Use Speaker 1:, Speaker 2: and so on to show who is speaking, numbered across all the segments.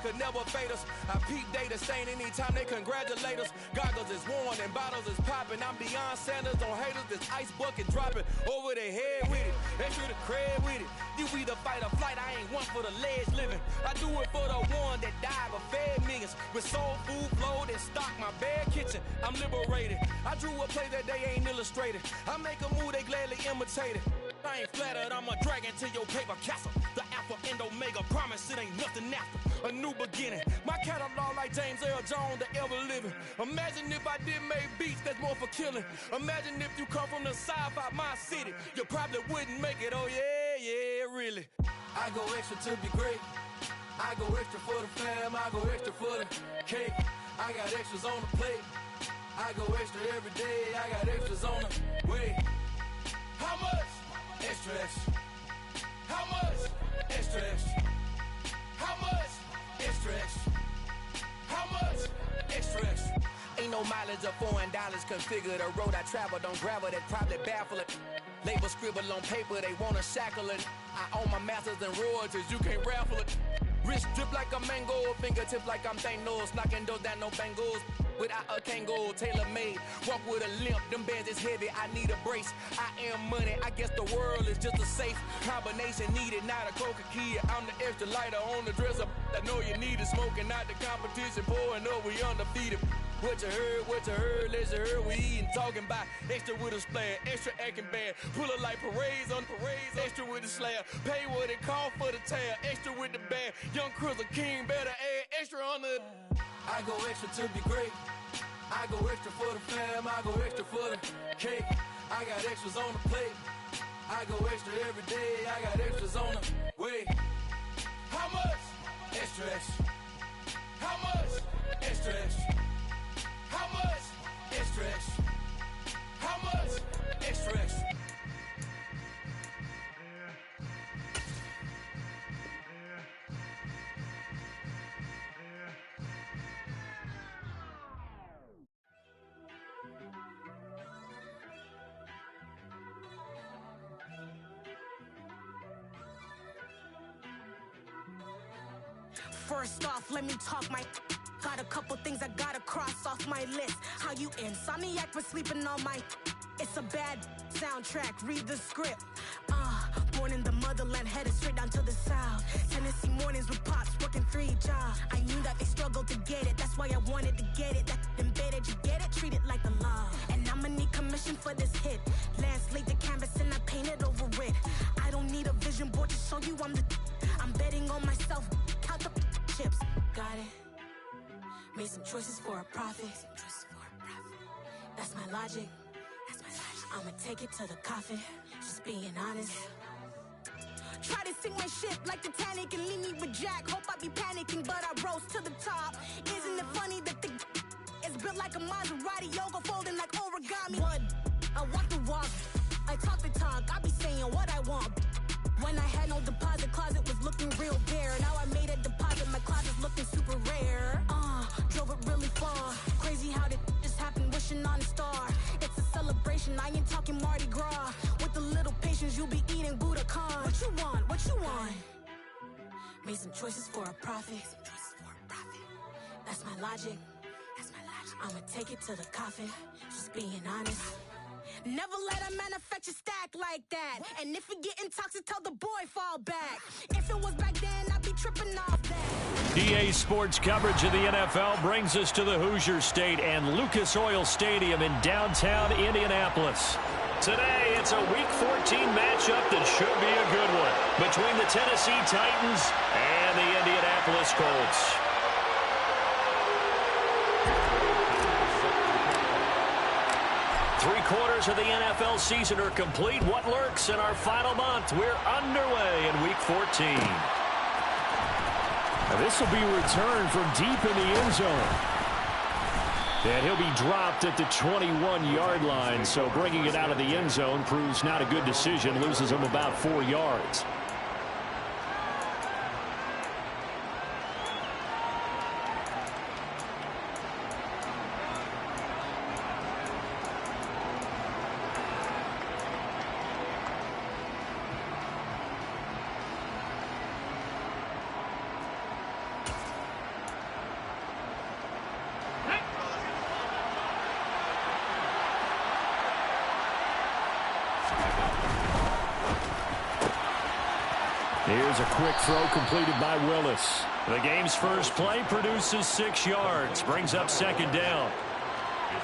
Speaker 1: could never fade us. I peep data stain anytime they congratulate us. Goggles is worn and bottles is popping. I'm beyond Sanders on haters. This ice bucket dropping over their head with it. Extra the cred with it. You either fight or flight. I ain't one for the ledge living. I do it for the one that died but fed millions. With soul food flowed and stock my bare kitchen. I'm liberated. I drew a play that they ain't illustrated. I make a move they gladly imitate it. I ain't flattered, I'm a dragon to your paper castle. The Alpha and Omega, promise it ain't nothing after. A new beginning. My catalog like James Earl Jones, the ever living. Imagine if I did make beats that's more for killing. Imagine if you come from the sci-fi, my city. You probably wouldn't make it, oh yeah, really. I go extra to be great. I go extra for the fam, I go extra for the cake. I got extras on the plate. I go extra every day, I got extras on the way. How much? Extra, extra. How much? Extra, extra. How much? Extra, extra. How much? Extra, extra. Ain't no mileage of $4 configure the road I travel. Don't gravel, that probably baffle it. Label scribble on paper, they wanna shackle it. I own my masters and royalties, you can't raffle it. Wrist drip like a mango, fingertips like I'm Thanos. Knocking those down, no bangles. Without a Kango, tailor-made. Walk with a limp, them bands is heavy, I need a brace. I am money, I guess the world is just a safe combination needed, not a coca key. I'm the extra lighter on the dresser. I know you need it, smoking out the competition, pouring up, we undefeated. What you heard, let's heard, we eating, talking about extra with a splash, extra acting bad, pull it like parades on parades, extra with the slab, pay what it cost for the tab, extra with the band, young Crizzle King, better add extra on the. I go extra to be great, I go extra for the fam, I go extra for the cake, I got extras on the plate, I go extra every day, I got extras on the way. How much? Extra, extra. How much? Extra, extra. How much? Extra, extra. How much? Extra, extra.
Speaker 2: First off, let me talk my. Got a couple things I gotta cross off my list. How you insomniac for sleeping on my. It's a bad soundtrack, read the script. Born in the motherland, headed straight down to the south. Tennessee mornings with pops, working 3 jobs. I knew that they struggled to get it, that's why I wanted to get it. That embedded, you get it, treat it like the law. And I'ma need commission for this hit. Lance laid the canvas and I painted over it. I don't need a vision board to show you I'm the. I'm betting on myself, count the chips. Got it. Made some choices for a profit. That's my logic. I'ma take it to the coffin. Just being honest. Try to sink my ship like Titanic and leave me with Jack. Hope I be panicking, but I rose to the top. Isn't it funny that the is built like a Maserati, yoga folding like origami? What? I walk the walk. I talk the talk. I be saying what I want. When I had no deposit, closet was looking real bare. Now I made a deposit, my closet's looking super rare. Drove it really far. Crazy how did just happen, wishing on a star. It's a celebration, I ain't talking Mardi Gras. With a little patience, you'll be eating Budokan. What you want? What you want? Made some choices for a profit. That's my logic. I'ma take it to the coffin. Just being honest. Never let a manufacture stack like that. And if it getting toxic, tell the boy fall back. If it was back then, I'd be tripping off that.
Speaker 3: DA Sports coverage of the NFL brings us to the Hoosier State and Lucas Oil Stadium in downtown Indianapolis. Today, it's a Week 14 matchup that should be a good one between the Tennessee Titans and the Indianapolis Colts. Three-quarters of the NFL season are complete. What lurks in our final month? We're underway in Week 14.
Speaker 4: Now this will be a return from deep in the end zone. And he'll be dropped at the 21-yard line, so bringing it out of the end zone proves not a good decision. Loses him about 4 yards. Here's a quick throw completed by Willis.
Speaker 3: The game's first play produces 6 yards, brings up second down.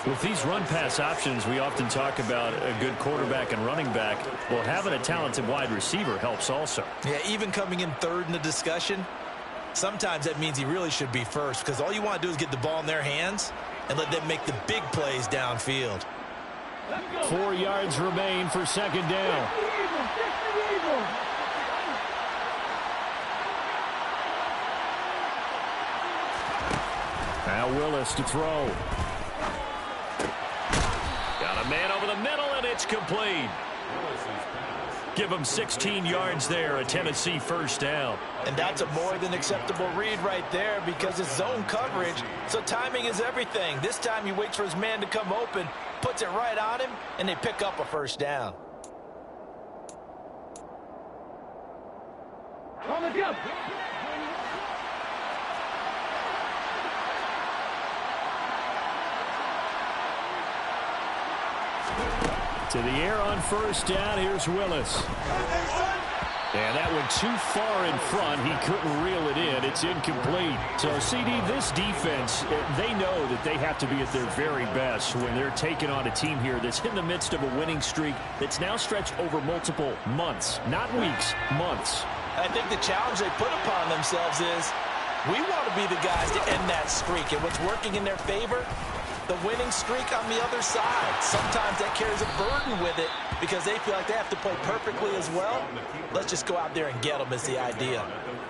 Speaker 3: With these run-pass options, we often talk about a good quarterback and running back. Well, having a talented wide receiver helps also.
Speaker 5: Yeah, even coming in third in the discussion, sometimes that means he really should be first, because all you want to do is get the ball in their hands and let them make the big plays downfield.
Speaker 4: 4 yards remain for second down. Now Willis to throw.
Speaker 3: Got a man over the middle, and it's complete. Give him 16 yards there, a Tennessee first down.
Speaker 5: And that's a more than acceptable read right there because it's zone coverage, so timing is everything. This time he waits for his man to come open, puts it right on him, and they pick up a first down.
Speaker 6: On the jump.
Speaker 4: To the air on first down. Here's Willis. And that went too far in front. He couldn't reel it in. It's incomplete. So, CD, this defense, they know that they have to be at their very best when they're taking on a team here that's in the midst of a winning streak that's now stretched over multiple months. Not weeks, months.
Speaker 5: I think the challenge they put upon themselves is we want to be the guys to end that streak. And what's working in their favor? The winning streak on the other side. Sometimes that carries a burden with it because they feel like they have to play perfectly as well. Let's just go out there and get them is the idea.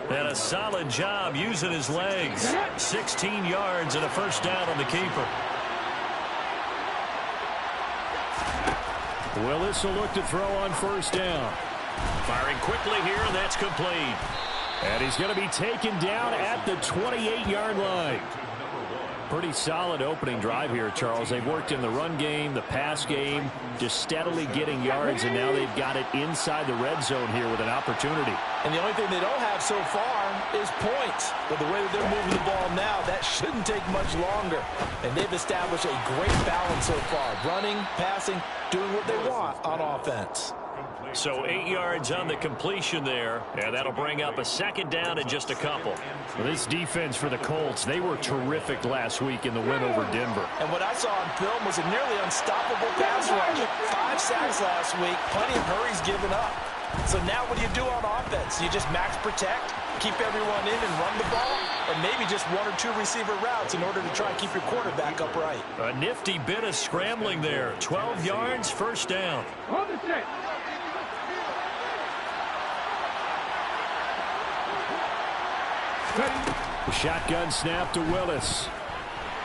Speaker 3: And a solid job using his legs. 16 yards and a first down on the keeper.
Speaker 4: Willis will look to throw on first down.
Speaker 3: Firing quickly here, and that's complete.
Speaker 4: And he's going to be taken down at the 28-yard line. Pretty solid opening drive here, Charles. They've worked in the run game, the pass game, just steadily getting yards, and now they've got it inside the red zone here with an opportunity.
Speaker 5: And the only thing they don't have so far is points. But the way that they're moving the ball now, that shouldn't take much longer. And they've established a great balance so far. Running, passing, doing what they want on offense.
Speaker 3: So 8 yards on the completion there, and that'll bring up a second down and just a couple.
Speaker 4: Well, this defense for the Colts, they were terrific last week in the win over Denver.
Speaker 5: And what I saw on film was a nearly unstoppable pass rush. 5 sacks last week, plenty of hurries given up. So now what do you do on offense? You just max protect, keep everyone in and run the ball, or maybe just 1 or 2 receiver routes in order to try and keep your quarterback upright.
Speaker 3: A nifty bit of scrambling there. 12 yards, first down.
Speaker 6: On the set.
Speaker 4: The shotgun snap to Willis.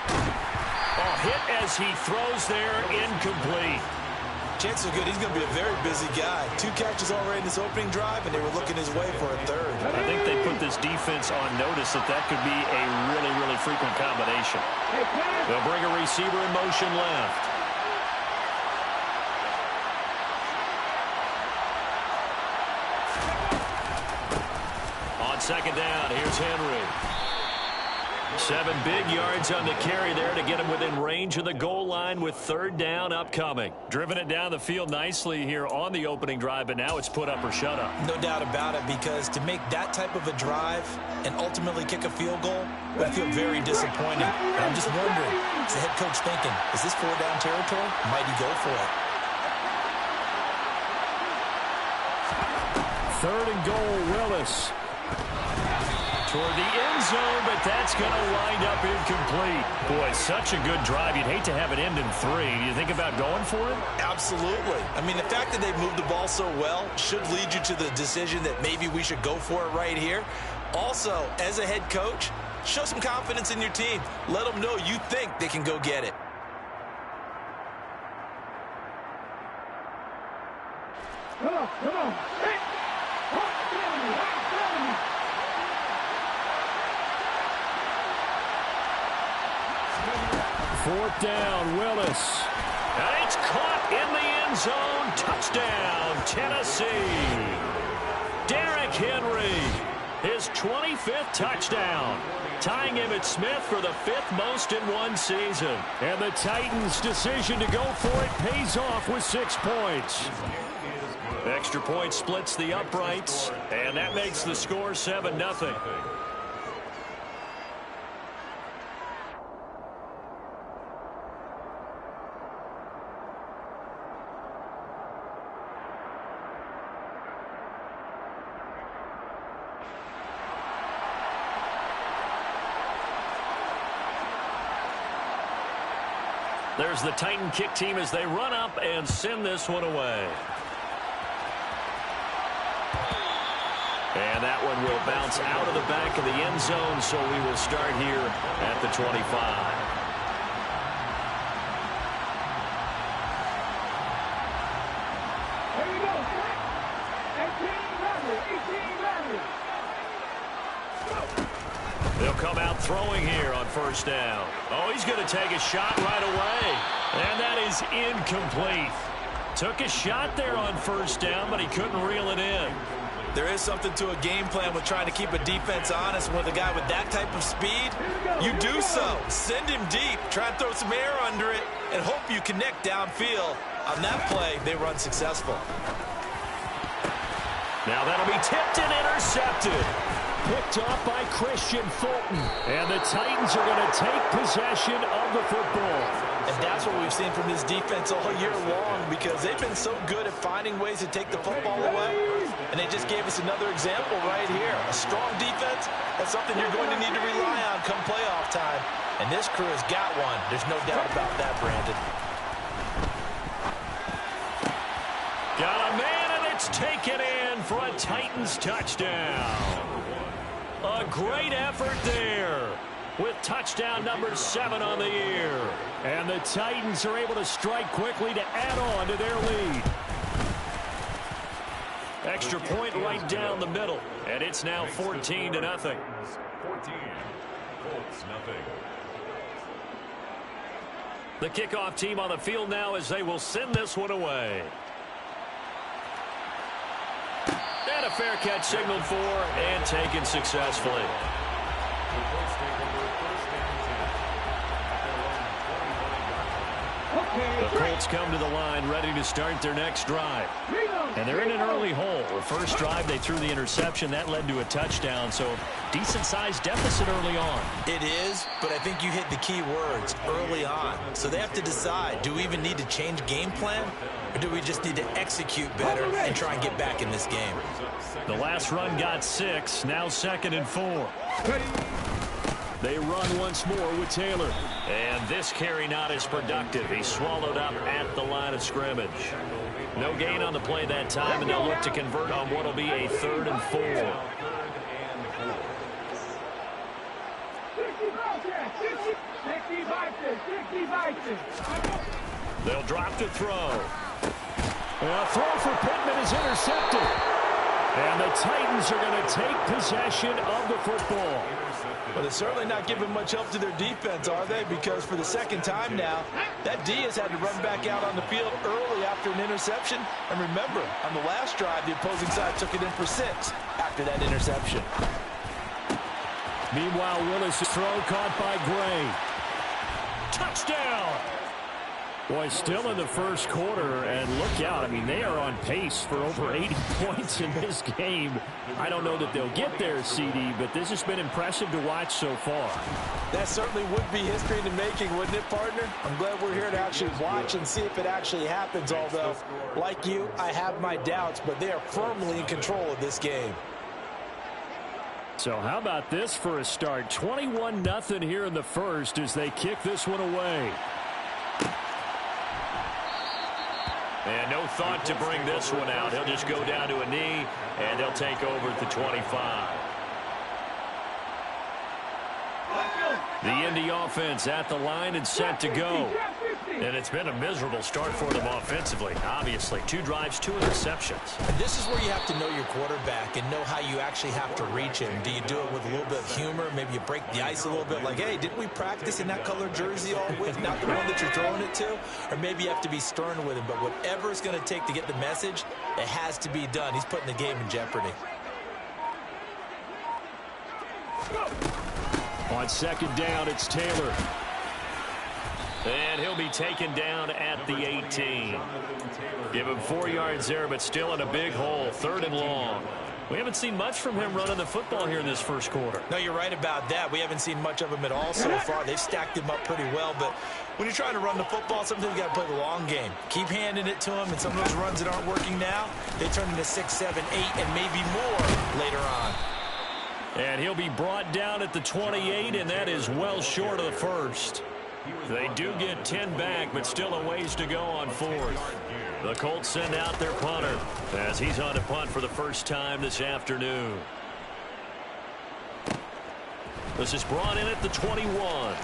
Speaker 3: Oh, hit as he throws there, incomplete.
Speaker 5: Chances are good he's going to be a very busy guy. 2 catches already in this opening drive, and they were looking his way for a third.
Speaker 3: I think they put this defense on notice that that could be a really, really frequent combination. They'll bring a receiver in motion left. On second down, here's Henry. 7 big yards on the carry there to get him within range of the goal line with third down upcoming. Driven it down the field nicely here on the opening drive, but now it's put up or shut up.
Speaker 5: No doubt about it, because to make that type of a drive and ultimately kick a field goal would feel very disappointing. And I'm just wondering, is the head coach thinking, is this 4-down territory? Might he go for it?
Speaker 4: 3rd and goal, Willis.
Speaker 3: Toward the end zone, but that's going to wind up incomplete. Boy, such a good drive. You'd hate to have it end in 3. Do you think about going for it?
Speaker 5: Absolutely. I mean, the fact that they've moved the ball so well should lead you to the decision that maybe we should go for it right here. Also, as a head coach, show some confidence in your team. Let them know you think they can go get it.
Speaker 6: Come on, come on. Hey.
Speaker 4: 4th down, Willis.
Speaker 3: And it's caught in the end zone. Touchdown, Tennessee. Derrick Henry, his 25th touchdown, tying Emmitt Smith for the 5th most in one season.
Speaker 4: And the Titans' decision to go for it pays off with 6 points.
Speaker 3: Extra point splits the uprights, and that makes the score 7-0. There's the Titan kick team as they run up and send this one away. And that one will bounce out of the back of the end zone, so we will start here at the 25.
Speaker 6: Here we go. 18
Speaker 3: They'll come out throwing here on first down. Oh, he's going to take a shot right away. And that is incomplete. Took a shot there on first down, but he couldn't reel it in.
Speaker 5: There is something to a game plan with trying to keep a defense honest. With a guy with that type of speed, you do so. Send him deep. Try and throw some air under it and hope you connect downfield. On that play, they run successful.
Speaker 3: Now that'll be tipped and intercepted.
Speaker 4: Picked off by Christian Fulton. And the Titans are going to take possession of the football.
Speaker 5: And that's what we've seen from this defense all year long, because they've been so good at finding ways to take the football away. And they just gave us another example right here. A strong defense, that's something you're going to need to rely on come playoff time. And this crew has got one. There's no doubt about that, Brandon.
Speaker 3: Got a man, and it's taken in for a Titans touchdown. A great effort there with touchdown number 7 on the year.
Speaker 4: And the Titans are able to strike quickly to add on to their lead.
Speaker 3: Extra point right down the middle, and it's now 14-0.
Speaker 7: 14, Colts, nothing.
Speaker 3: The kickoff team on the field now as they will send this one away. And a fair catch signaled for and taken successfully. The Colts come to the line ready to start their next drive. And they're in an early hole. The first drive, they threw the interception. That led to a touchdown, so decent-sized deficit early on.
Speaker 5: It is, but I think you hit the key words, early on. So they have to decide, do we even need to change game plan? Or do we just need to execute better and try and get back in this game?
Speaker 3: The last run got 6, now 2nd and 4.
Speaker 4: They run once more with Taylor.
Speaker 3: And this carry not as productive. He's swallowed up at the line of scrimmage. No gain on the play that time, and they'll look to convert on what will be a 3rd and 4.
Speaker 6: 60.
Speaker 3: They'll drop to throw.
Speaker 4: A throw for Pittman is intercepted. And the Titans are going to take possession of the football.
Speaker 5: But they're certainly not giving much help to their defense, are they? Because for the second time now, that D has had to run back out on the field early after an interception. And remember, on the last drive, the opposing side took it in for 6 after that interception.
Speaker 4: Meanwhile, Willis' throw caught by Gray.
Speaker 3: Touchdown!
Speaker 4: Boy, still in the first quarter, and look out. I mean, they are on pace for over 80 points in this game. I don't know that they'll get there, CD, but this has been impressive to watch so far.
Speaker 5: That certainly would be history in the making, wouldn't it, partner? I'm glad we're here to actually watch and see if it actually happens, although, like you, I have my doubts, but they are firmly in control of this game.
Speaker 4: So how about this for a start? 21-0 here in the first as they kick this one away.
Speaker 3: And no thought to bring this one out. He'll just go down to a knee, and they'll take over at the 25. The Indy offense at the line and set to go. And it's been a miserable start for them offensively. Obviously, 2 drives, 2 interceptions.
Speaker 5: And this is where you have to know your quarterback and know how you actually have to reach him. Do you do it with a little bit of humor? Maybe you break the ice a little bit like, hey, didn't we practice in that color jersey all week? Not the one that you're throwing it to? Or maybe you have to be stern with him. But whatever it's going to take to get the message, it has to be done. He's putting the game in jeopardy.
Speaker 4: On second down, it's Taylor.
Speaker 3: And he'll be taken down at the 18. Give him 4 yards there, but still in a big hole. 3rd and long. We haven't seen much from him running the football here in this first quarter.
Speaker 5: No, you're right about that. We haven't seen much of him at all so far. They've stacked him up pretty well, but when you're trying to run the football, sometimes you got to play the long game. Keep handing it to him, and some of those runs that aren't working now, they turn into 6, 7, 8, and maybe more later on.
Speaker 3: And he'll be brought down at the 28, and that is well short of the first. They do get 10 back, but still a ways to go on 4th. The Colts send out their punter as he's on to punt for the first time this afternoon. This is brought in at the 21.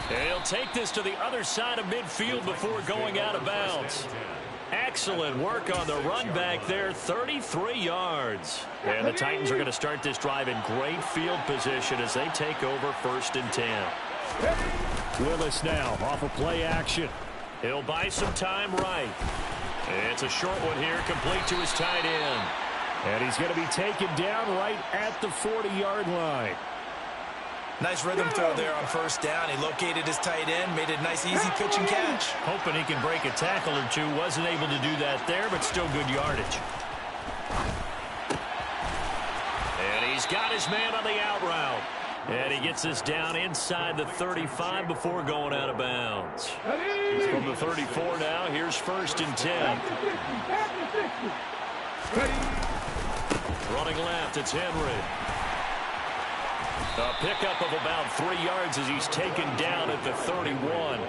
Speaker 3: And he'll take this to the other side of midfield before going out of bounds. Excellent work on the run back there, 33 yards. And the Titans are going to start this drive in great field position as they take over 1st and 10.
Speaker 4: Willis now off of play action.
Speaker 3: He'll buy some time right. It's a short one here, complete to his tight end.
Speaker 4: And he's going to be taken down right at the 40-yard line.
Speaker 5: Nice rhythm throw there on 1st down. He located his tight end, made a nice easy pitch and catch.
Speaker 3: Hoping he can break a tackle or two. Wasn't able to do that there, but still good yardage. And he's got his man on the out route. And he gets this down inside the 35 before going out of bounds. From the 34 now, here's 1st and 10. Running left, it's Henry. A pickup of about 3 yards as he's taken down at the 31.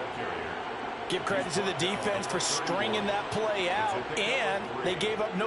Speaker 5: Give credit to the defense for stringing that play out, and they gave up no